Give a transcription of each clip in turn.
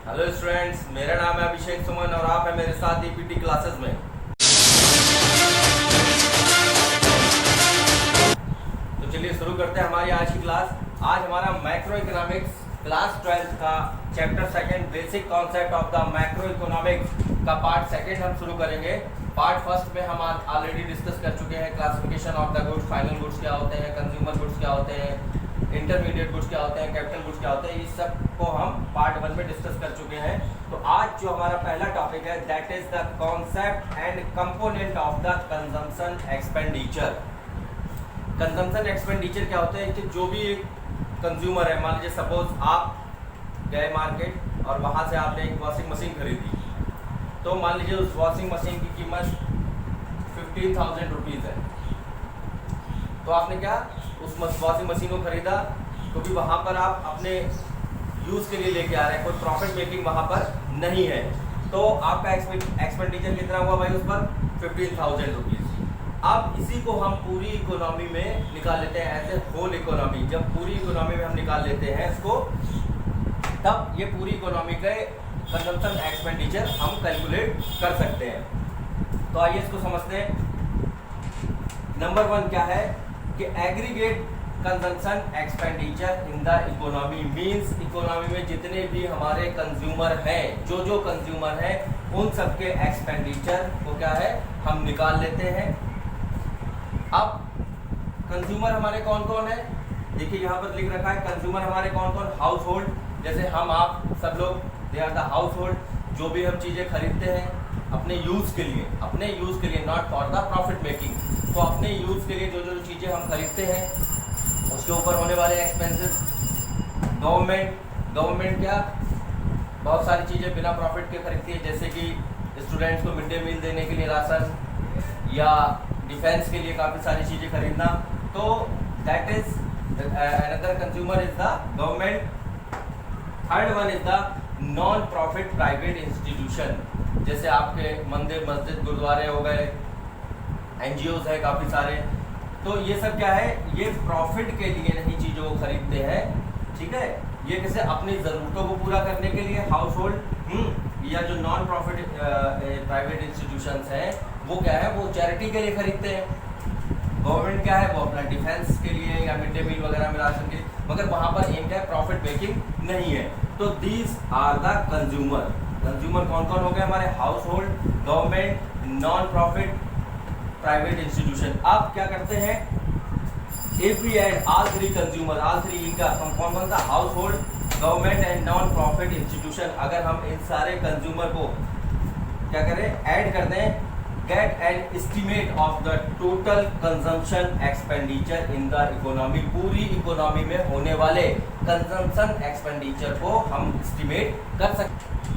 Hello students, मेरा नाम है अभिषेक सुमन और आप हैं मेरे साथ ईपीटी क्लासेस में। तो चलिए शुरू करते हैं हमारी आज की क्लास। आज हमारा मैक्रो इकोनॉमिक्स क्लास 12 का chapter second basic concept of the macro economics का पार्ट सेकंड हम शुरू करेंगे। पार्ट फर्स्ट में हम ऑलरेडी डिस्कस कर चुके हैं classification of the goods, final goods क्या होते हैं, कंज्यूमर गुड्स क्या होते हैं, इंटरमीडिएट गुड्स क्या होते हैं, कैपिटल गुड्स क्या होते हैं। इस सब को हम पार्ट 1 में डिस्कस कर चुके हैं। तो आज जो हमारा पहला टॉपिक है that is the concept and component of the consumption expenditure. Consumption expenditure क्या होता है कि जो भी एक कंज्यूमर है, मान लीजिए सपोज आप गए मार्केट और वहाँ से आपने एक वॉशिंग मशीन खरीदी, तो मान लीजिए उस वॉशिंग मशीन की कीमत 15,000 रुपीज़ है। तो आपने क्या उस वॉशिंग मशीन को खरीदा क्योंकि वहाँ पर आप अपने यूज़ के लिए लेके आ रहे हैं, कोई प्रॉफिट मेकिंग वहाँ पर नहीं है। तो आपका एक्सपेंडिचर कितना हुआ भाई उस पर 15,000 रुपीज़। अब इसी को हम पूरी इकोनॉमी में निकाल लेते हैं एज ए होल इकोनॉमी। जब पूरी इकोनॉमी में हम निकाल लेते हैं इसको, तब ये पूरी इकोनॉमी के कंजम्पशन एक्सपेंडिचर हम कैलकुलेट कर सकते हैं। तो आइए इसको समझते हैं। नंबर 1 क्या है कि aggregate consumption expenditure in the economy means economy में जितने भी हमारे कंज्यूमर हैं, जो कंज्यूमर हैं, उन सब के एक्सपेंडिचर को क्या है हम निकाल लेते हैं। अब कंज्यूमर हमारे कौन कौन है, देखिए यहाँ पर लिख रखा है कंज्यूमर हमारे कौन कौन। हाउस होल्ड, जैसे हम आप सब लोग, they are the household. जो भी हम चीज़ें खरीदते हैं अपने यूज़ के लिए, not for the profit making. तो अपने यूज़ के लिए जो चीज़ें हम खरीदते हैं उसके ऊपर होने वाले एक्सपेंसेस। गवर्नमेंट क्या बहुत सारी चीज़ें बिना प्रॉफिट के खरीदती है, जैसे कि स्टूडेंट्स को मिड डे मील देने के लिए राशन, या डिफेंस के लिए काफ़ी सारी चीज़ें खरीदना। तो that is another consumer is the government. Third one is the non profit private institution, जैसे आपके मंदिर, मस्जिद, गुरुद्वारे हो गए, एनजीओज है काफ़ी सारे। तो ये सब क्या है, ये प्रॉफिट के लिए नहीं चीज़ों को खरीदते हैं, ठीक है। ये कैसे अपनी ज़रूरतों को पूरा करने के लिए हाउस होल्ड या जो नॉन प्रॉफिट प्राइवेट इंस्टीट्यूशंस हैं वो क्या है, वो चैरिटी के लिए खरीदते हैं। गवर्नमेंट क्या है, वो अपना डिफेंस के लिए या मिड डे मील वगैरह में राशन के लिए, मगर वहाँ पर एम क्या है, प्रॉफिट मेकिंग नहीं है। तो these are the consumer. Consumer कौन कौन हो गए हमारे, household, government, non profit private institution. अब क्या करते हैं, if we add all three consumer, all three इनका कौन कौन सा, household, government and non profit institution. अगर हम इन सारे कंज्यूमर को क्या करें, ऐड कर दें, get an estimate of the total consumption expenditure in the economy. पूरी इकोनॉमी में होने वाले कंजम्पशन एक्सपेंडिचर को हम एस्टिमेट कर सकते हैं।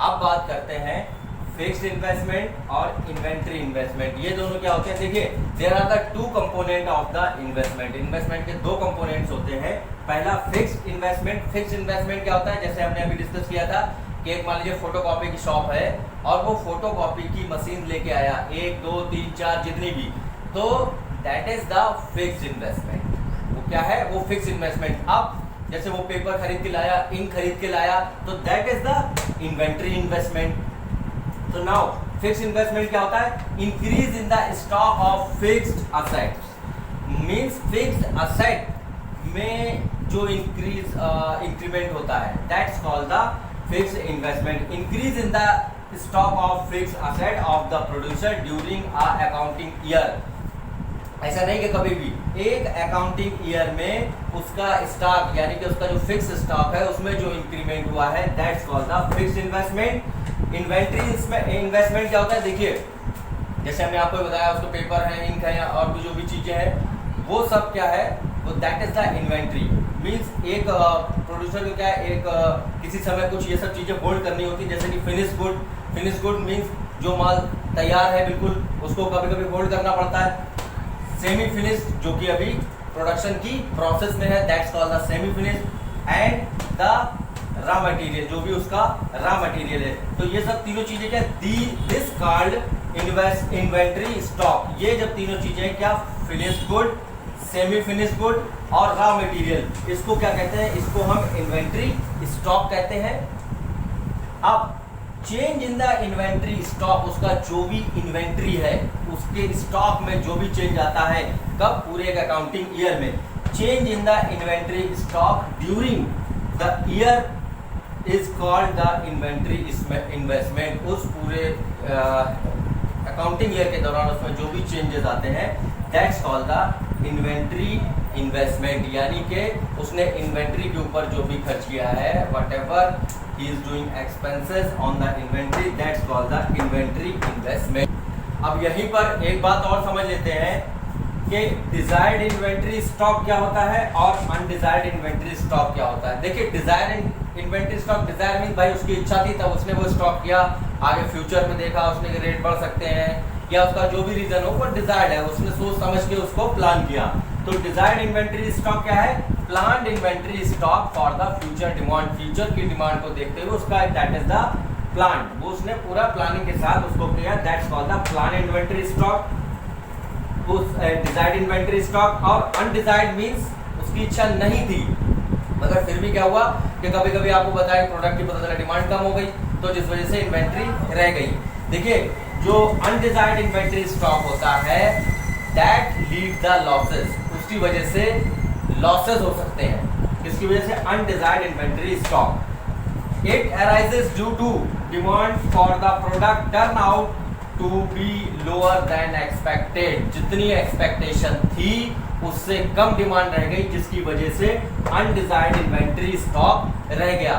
अब बात करते हैं फिक्स्ड इन्वेस्टमेंट और इन्वेंट्री इन्वेस्टमेंट। ये दोनों क्या होते हैं, देखिए there are the two component of the investment. Investment के दो कंपोनेंट्स होते हैं। पहला फिक्स्ड इन्वेस्टमेंट। फिक्स्ड इन्वेस्टमेंट क्या होता है, जैसे हमने अभी डिस्कस किया था कि एक मान लीजिए फोटोकॉपी की शॉप है और वो फोटोकॉपी की मशीन लेके आया 1 2 3 4 जितनी भी, तो that is the fixed investment. वो क्या है, वो फिक्स्ड इन्वेस्टमेंट। अब जैसे वो पेपर खरीद के लाया, इंक खरीद के लाया, तो that is the inventory investment. तो नाउ फिक्स्ड इन्वेस्टमेंट क्या होता है, increase in the stock of fixed assets. Means fixed asset में जो इंक्रीमेंट होता है, that's called the fixed investment. Increase in the stock of fixed asset of the producer during a accounting year. ऐसा नहीं कि कभी भी एक अकाउंटिंग ईयर में उसका स्टॉक, यानी कि उसका जो फिक्स स्टॉक है उसमें जो इंक्रीमेंट हुआ है, that's called the fixed investment. Inventory investment क्या होता है, देखिए जैसे हमने आपको बताया उसको पेपर है, इंक है, और भी जो भी चीज़ें हैं वो सब क्या है, वो that is the inventory. Means एक प्रोड्यूसर को क्या है, एक किसी समय कुछ ये सब चीज़ें होल्ड करनी होती है, जैसे कि फिनिश गुड मीन्स जो माल तैयार है बिल्कुल, उसको कभी कभी होल्ड करना पड़ता है। सेमी फिनिश जो कि अभी प्रोडक्शन की प्रोसेस में है, that's called the semi finish. And the raw material, जो भी उसका रॉ मटेरियल है। तो ये सब तीनों चीजें क्या, दिस कॉल्ड इन्वेंट्री स्टॉक। ये जब तीनों चीजें क्या, finish good, semi finish good और रॉ मटेरियल, इसको क्या कहते हैं, इसको हम इन्वेंट्री स्टॉक कहते हैं। अब change in the inventory stock, उसका जो भी इन्वेंट्री है उसके स्टॉक में जो भी चेंज आता है, कब? पूरे एक अकाउंटिंग ईयर में। Change in the inventory stock during the year is called the inventory investment. उस पूरे अकाउंटिंग ईयर के दौरान उसमें जो भी चेंजेस आते हैं, that's called the inventory investment, यानी कि उसने इन्वेंट्री के ऊपर जो भी खर्च किया है, what ever he is doing expenses on the inventory, that's called the inventory investment. अब यहीं पर एक बात और समझ लेते हैं कि डिजायर्ड इन्वेंट्री स्टॉक क्या होता है और अनडिजायर्ड इन्वेंट्री स्टॉक क्या होता है। देखिए, desired inventory stock, desire mean भाई उसकी इच्छा थी तब उसने वो स्टॉक किया, आगे फ्यूचर में देखा उसने कि रेट बढ़ सकते हैं या उसका जो भी रीजन हो वो डिजायर्ड है, उसने सोच समझ के उसको प्लान किया। तो डिजायर्ड इन्वेंट्री स्टॉक क्या है? Planned inventory stock for the future demand, future की डिमांड को देखते हुए उसका दैट इज द प्लान, वो उसने पूरा प्लानिंग के साथ उसको किया, that's called the plan inventory stock. उस डिजायर्ड इन्वेंट्री स्टॉक, और अनडिजायर्ड मींस उसकी इच्छा नहीं थी मगर फिर भी क्या हुआ कि कभी कभी आपको बताया प्रोडक्ट की पता चला डिमांड कम हो गई, तो जिस वजह से इन्वेंट्री रह गई। देखिए, जो अनडिजायर्ड इन्वेंट्री स्टॉक होता है दैट लीड द लॉसेस, उसकी वजह से लॉसेस हो सकते हैं। किसकी वजह से? Undesired inventory stock. It arises due to demand for the product turn out to be lower than expected, जितनी एक्सपेक्टेशन थी उससे कम डिमांड रह गई, जिसकी वजह से अनडिजायर्ड इन्वेंट्री स्टॉक रह गया।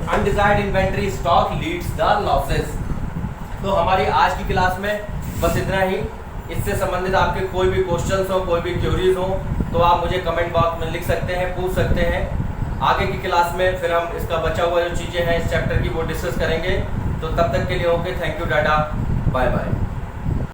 Undesired inventory stock leads the losses. तो हमारी आज की क्लास में बस इतना ही। इससे संबंधित आपके कोई भी क्वेश्चंस हो, कोई भी क्वेरीज हो, तो आप मुझे कमेंट बॉक्स में लिख सकते हैं, पूछ सकते हैं। आगे की क्लास में फिर हम इसका बचा हुआ जो चीज़ें हैं इस चैप्टर की वो डिस्कस करेंगे। तो तब तक के लिए okay, thank you, tata, bye bye.